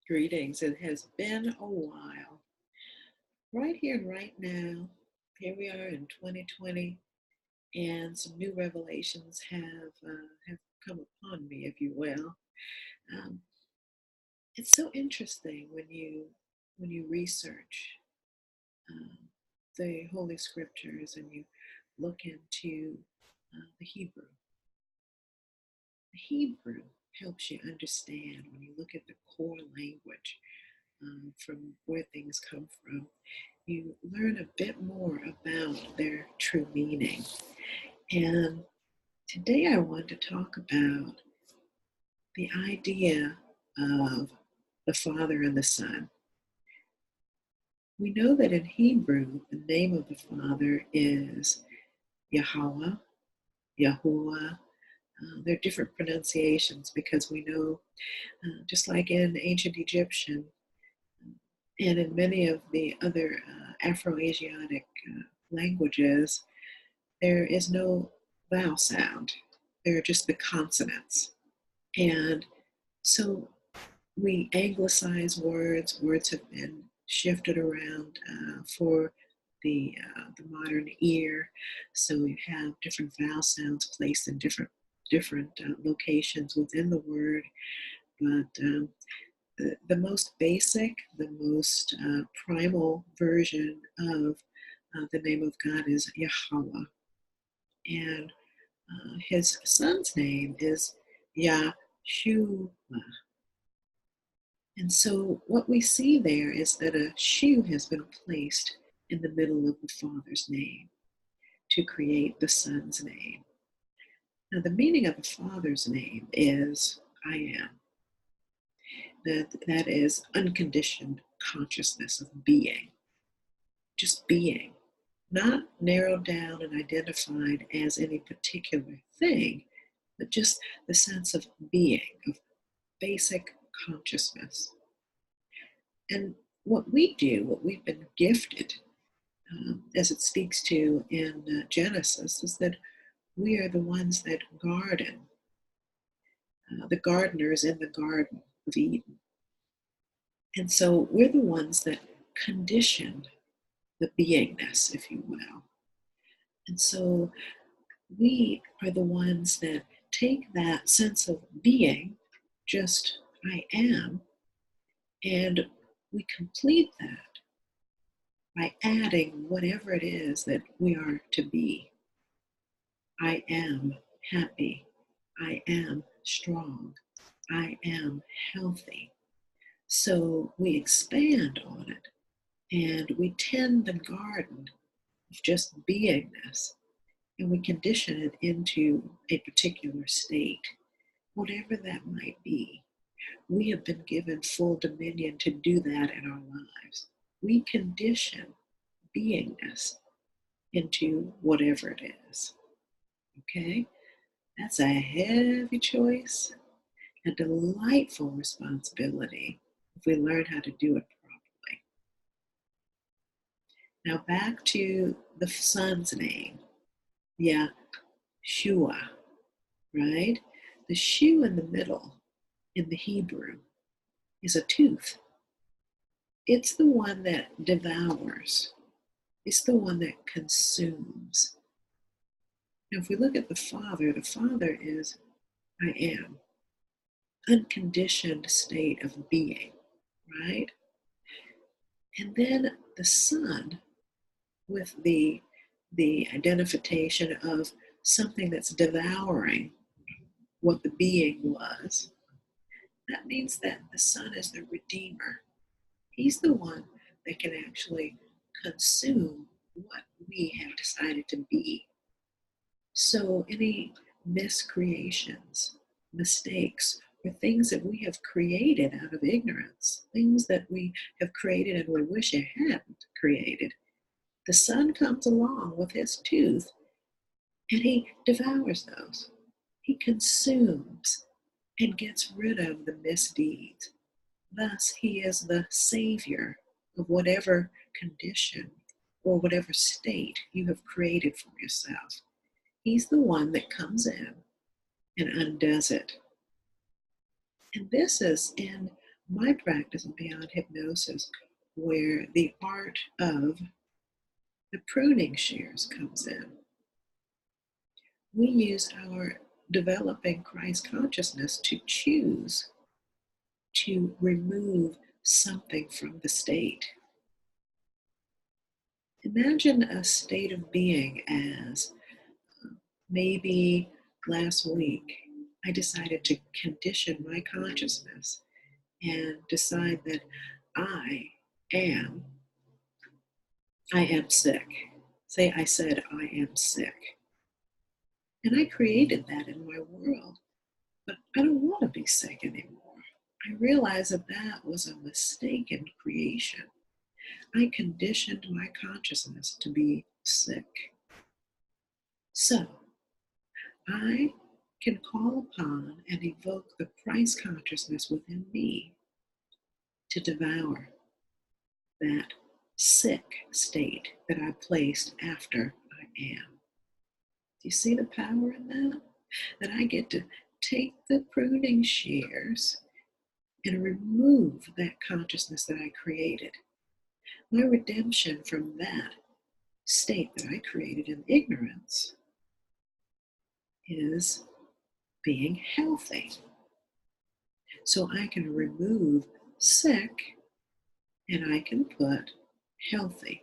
Greetings. It has been a while. Right here and right now, here we are in 2020, and some new revelations have come upon me, if you will. Um, it's so interesting when you research um, the Holy Scriptures and you look into the Hebrew. The Hebrew helps you understand when you look at the core language from where things come from. You learn a bit more about their true meaning. And today I want to talk about the idea of the Father and the Son. We know that in Hebrew, the name of the Father is Yahweh, Yahuwah. There are different pronunciations because we know, just like in ancient Egyptian and in many of the other Afro-Asiatic languages, there is no vowel sound. There are just the consonants. And so we anglicize words. Words have been shifted around for the modern ear. So you have different vowel sounds placed in different locations within the word. But the most basic, the most primal version of the name of God is Yahweh. And his son's name is Yahshua. And so what we see there is that a shoe has been placed in the middle of the Father's name to create the Son's name. Now, the meaning of the Father's name is I am. That is unconditioned consciousness of being, just being, not narrowed down and identified as any particular thing, but just the sense of being, of basic consciousness. And what we do, what we've been gifted, as it speaks to in Genesis, is that we are the ones that garden, the gardeners in the Garden of Eden. And so we're the ones that condition the beingness, if you will. And so we are the ones that take that sense of being, just I am, and we complete that by adding whatever it is that we are to be. I am happy. I am strong. I am healthy. So we expand on it and we tend the garden of just beingness, and we condition it into a particular state, whatever that might be. We have been given full dominion to do that in our lives. We condition beingness into whatever it is. Okay? That's a heavy choice, a delightful responsibility if we learn how to do it properly. Now back to the son's name, Yahshua, right? The shoe in the middle in the Hebrew is a tooth. It's the one that devours. It's the one that consumes. Now, if we look at the Father is I am, unconditioned state of being, right? And then the Son with the identification of something that's devouring what the being was. That means that the Son is the Redeemer. He's the one that can actually consume what we have decided to be. So any miscreations, mistakes, or things that we have created out of ignorance, things that we have created and we wish it hadn't created, the Son comes along with his tooth and he devours those. He consumes and gets rid of the misdeeds. Thus, he is the savior of whatever condition or whatever state you have created for yourself. He's the one that comes in and undoes it. And this is in my practice of beyond hypnosis, where the art of the pruning shears comes in. We use our developing Christ consciousness to choose to remove something from the state. Imagine a state of being as maybe last week I decided to condition my consciousness and decide that I am sick. Say I said I am sick. And I created that in my world, but I don't want to be sick anymore. I realized that that was a mistaken creation. I conditioned my consciousness to be sick. So I can call upon and evoke the Christ consciousness within me to devour that sick state that I placed after I am. Do you see the power in that? That I get to take the pruning shears and remove that consciousness that I created. My redemption from that state that I created in ignorance is being healthy. So I can remove sick and I can put healthy.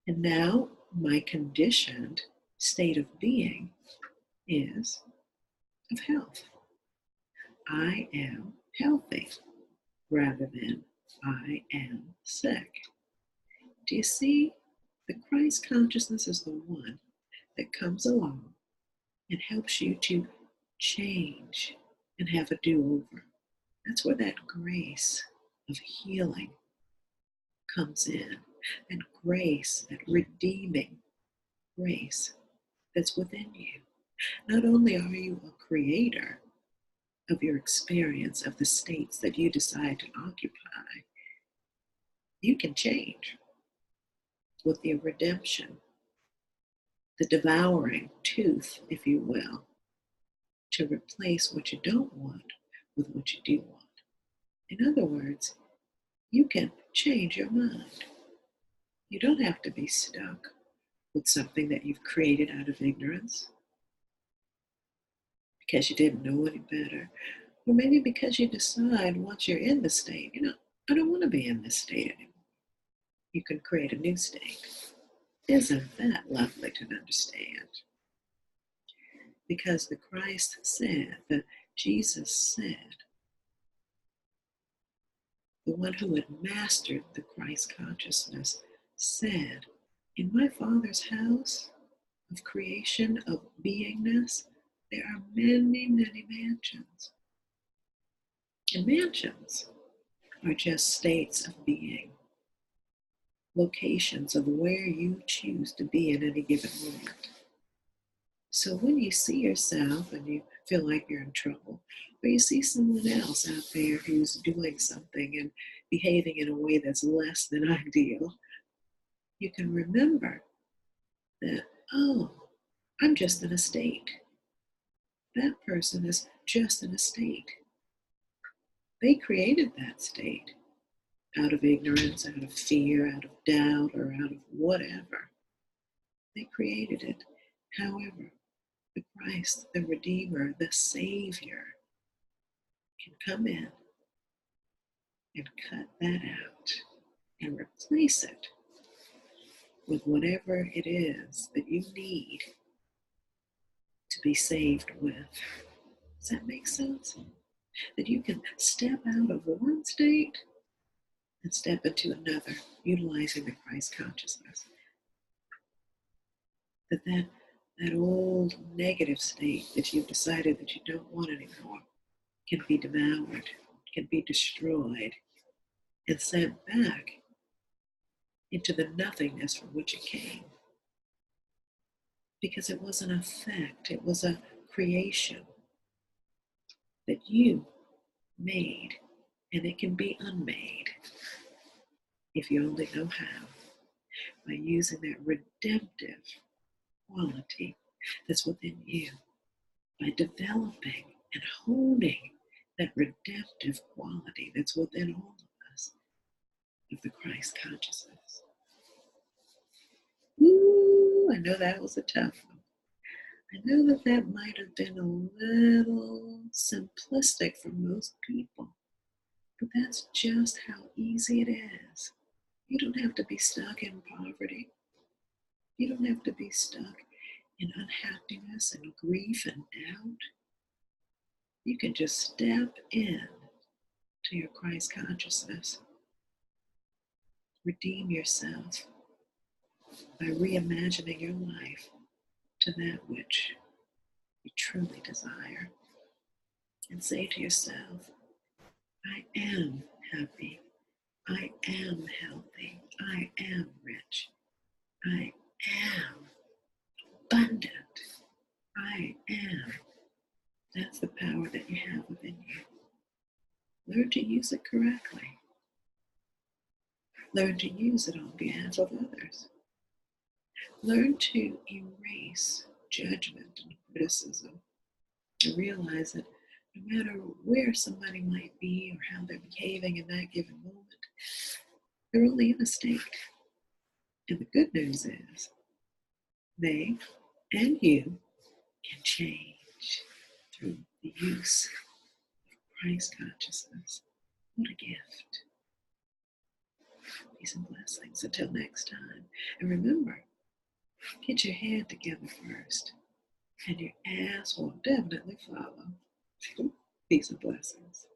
And now my conditioned state of being is of health. I am healthy rather than I am sick. Do you see? The Christ consciousness is the one that comes along and helps you to change and have a do-over. That's where that grace of healing comes in, and grace, that redeeming grace that's within you. Not only are you a creator of your experience of the states that you decide to occupy, you can change with the redemption, the devouring tooth, if you will, to replace what you don't want with what you do want. In other words, you can change your mind. You don't have to be stuck with something that you've created out of ignorance because you didn't know any better, or maybe because you decide once you're in the state, I don't want to be in this state anymore. You can create a new state. Isn't that lovely to understand? Because the Christ said, that Jesus said, the one who had mastered the Christ consciousness said, in my Father's house of creation, of beingness, there are many, many mansions. And mansions are just states of being, locations of where you choose to be in any given moment. So when you see yourself and you feel like you're in trouble, or you see someone else out there who's doing something and behaving in a way that's less than ideal, you can remember that, oh, I'm just in a state. That person is just in a state. They created that state out of ignorance, out of fear, out of doubt, or out of whatever. They created it. However, the Christ, the Redeemer, the Savior can come in and cut that out and replace it with whatever it is that you need to be saved with. Does that make sense? That you can step out of one state and step into another, utilizing the Christ consciousness. That old negative state that you've decided that you don't want anymore can be devoured, can be destroyed, and sent back into the nothingness from which it came. Because it was an effect, it was a creation that you made, and it can be unmade if you only know how, by using that redemptive quality that's within you, by developing and honing that redemptive quality that's within all of us, of the Christ consciousness. Ooh, I know that was a tough one. I know that that might have been a little simplistic for most people, but that's just how easy it is. You don't have to be stuck in poverty. You don't have to be stuck in unhappiness and grief and doubt. You can just step in to your Christ consciousness. Redeem yourself by reimagining your life to that which you truly desire. And say to yourself, I am happy. I am healthy. I am rich. I am abundant. I am. That's the power that you have within you. Learn to use it correctly. Learn to use it on behalf of others. Learn to erase judgment and criticism and realize that no matter where somebody might be or how they're behaving in that given moment, they're only in a state. And the good news is they and you can change through the use of Christ consciousness. What a gift. Peace and blessings. Until next time. And remember, get your head together first, and your ass will definitely follow. Peace and blessings.